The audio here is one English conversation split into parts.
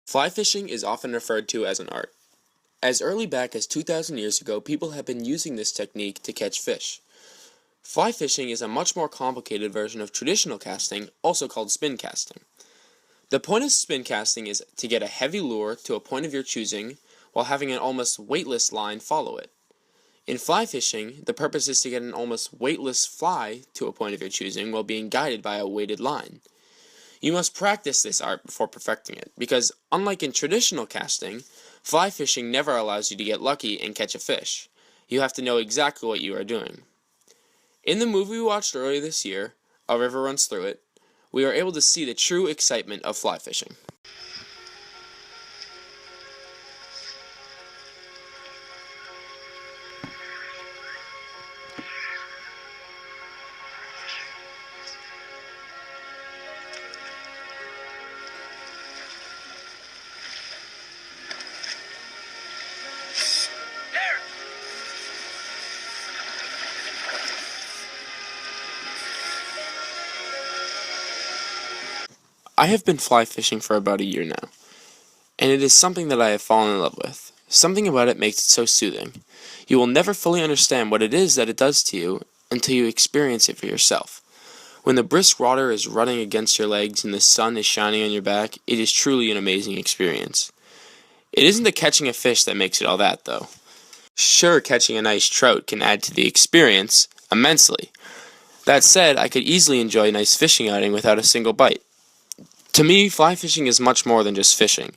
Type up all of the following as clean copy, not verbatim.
Fly fishing is often referred to as an art. As early back as 2,000 years ago, people have been using this technique to catch fish. Fly fishing is a much more complicated version of traditional casting, also called spin casting. The point of spin casting is to get a heavy lure to a point of your choosing while having an almost weightless line follow it. In fly fishing, the purpose is to get an almost weightless fly to a point of your choosing while being guided by a weighted line. You must practice this art before perfecting it, because unlike in traditional casting, fly fishing never allows you to get lucky and catch a fish. You have to know exactly what you are doing. In the movie we watched earlier this year, A River Runs Through It, we are able to see the true excitement of fly fishing. I have been fly fishing for about a year now, and it is something that I have fallen in love with. Something about it makes it so soothing. You will never fully understand what it is that it does to you until you experience it for yourself. When the brisk water is running against your legs and the sun is shining on your back, it is truly an amazing experience. It isn't the catching a fish that makes it all that, though. Sure, catching a nice trout can add to the experience immensely. That said, I could easily enjoy a nice fishing outing without a single bite. To me, fly fishing is much more than just fishing.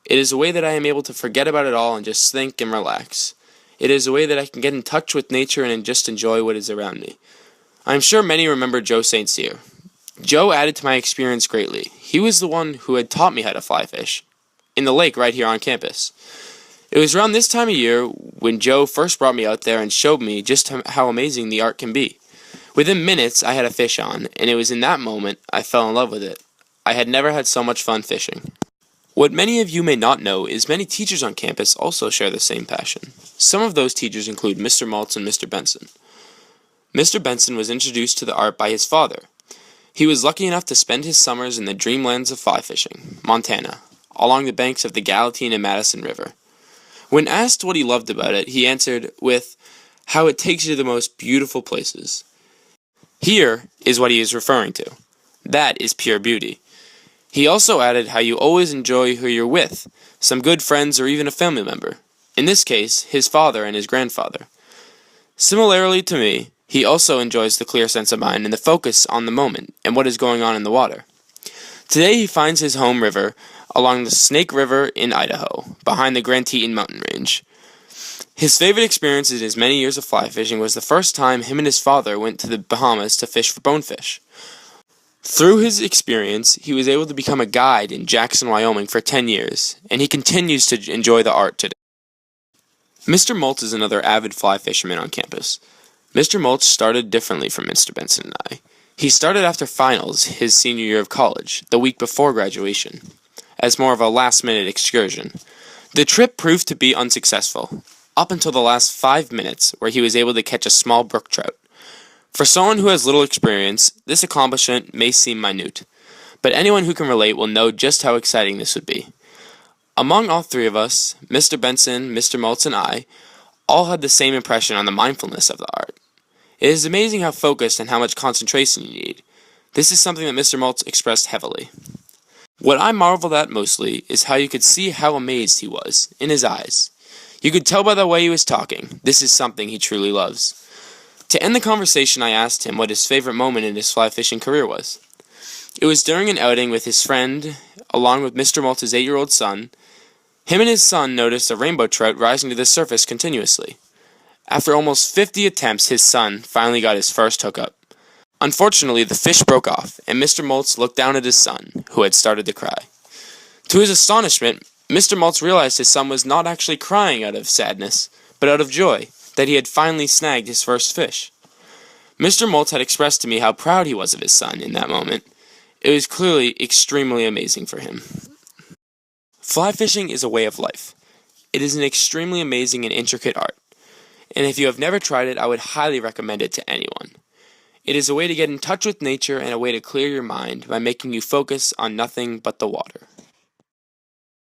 It is a way that I am able to forget about it all and just think and relax. It is a way that I can get in touch with nature and just enjoy what is around me. I am sure many remember Joe St. Cyr. Joe added to my experience greatly. He was the one who had taught me how to fly fish, in the lake right here on campus. It was around this time of year when Joe first brought me out there and showed me just how amazing the art can be. Within minutes, I had a fish on, and it was in that moment I fell in love with it. I had never had so much fun fishing. What many of you may not know is many teachers on campus also share the same passion. Some of those teachers include Mr. Maltz and Mr. Benson. Mr. Benson was introduced to the art by his father. He was lucky enough to spend his summers in the dreamlands of fly fishing, Montana, along the banks of the Gallatin and Madison River. When asked what he loved about it, he answered with how it takes you to the most beautiful places. Here is what he is referring to. That is pure beauty. He also added how you always enjoy who you're with, some good friends or even a family member. In this case, his father and his grandfather. Similarly to me, he also enjoys the clear sense of mind and the focus on the moment and what is going on in the water. Today he finds his home river along the Snake River in Idaho, behind the Grand Teton mountain range. His favorite experience in his many years of fly fishing was the first time him and his father went to the Bahamas to fish for bonefish. Through his experience, he was able to become a guide in Jackson, Wyoming for 10 years, and he continues to enjoy the art today. Mr. Maltz is another avid fly fisherman on campus. Mr. Maltz started differently from Mr. Benson and I. He started after finals his senior year of college, the week before graduation, as more of a last-minute excursion. The trip proved to be unsuccessful, up until the last 5 minutes where he was able to catch a small brook trout. For someone who has little experience, this accomplishment may seem minute, but anyone who can relate will know just how exciting this would be. Among all three of us, Mr. Benson, Mr. Maltz, and I, all had the same impression on the mindfulness of the art. It is amazing how focused and how much concentration you need. This is something that Mr. Maltz expressed heavily. What I marveled at mostly is how you could see how amazed he was, in his eyes. You could tell by the way he was talking, this is something he truly loves. To end the conversation, I asked him what his favorite moment in his fly fishing career was. It was during an outing with his friend, along with Mr. Maltz's 8-year-old son. Him and his son noticed a rainbow trout rising to the surface continuously. After almost 50 attempts, his son finally got his first hookup. Unfortunately, the fish broke off, and Mr. Maltz looked down at his son, who had started to cry. To his astonishment, Mr. Maltz realized his son was not actually crying out of sadness, but out of joy that he had finally snagged his first fish. Mr. Maltz had expressed to me how proud he was of his son in that moment. It was clearly extremely amazing for him. Fly fishing is a way of life. It is an extremely amazing and intricate art, and if you have never tried it, I would highly recommend it to anyone. It is a way to get in touch with nature and a way to clear your mind by making you focus on nothing but the water.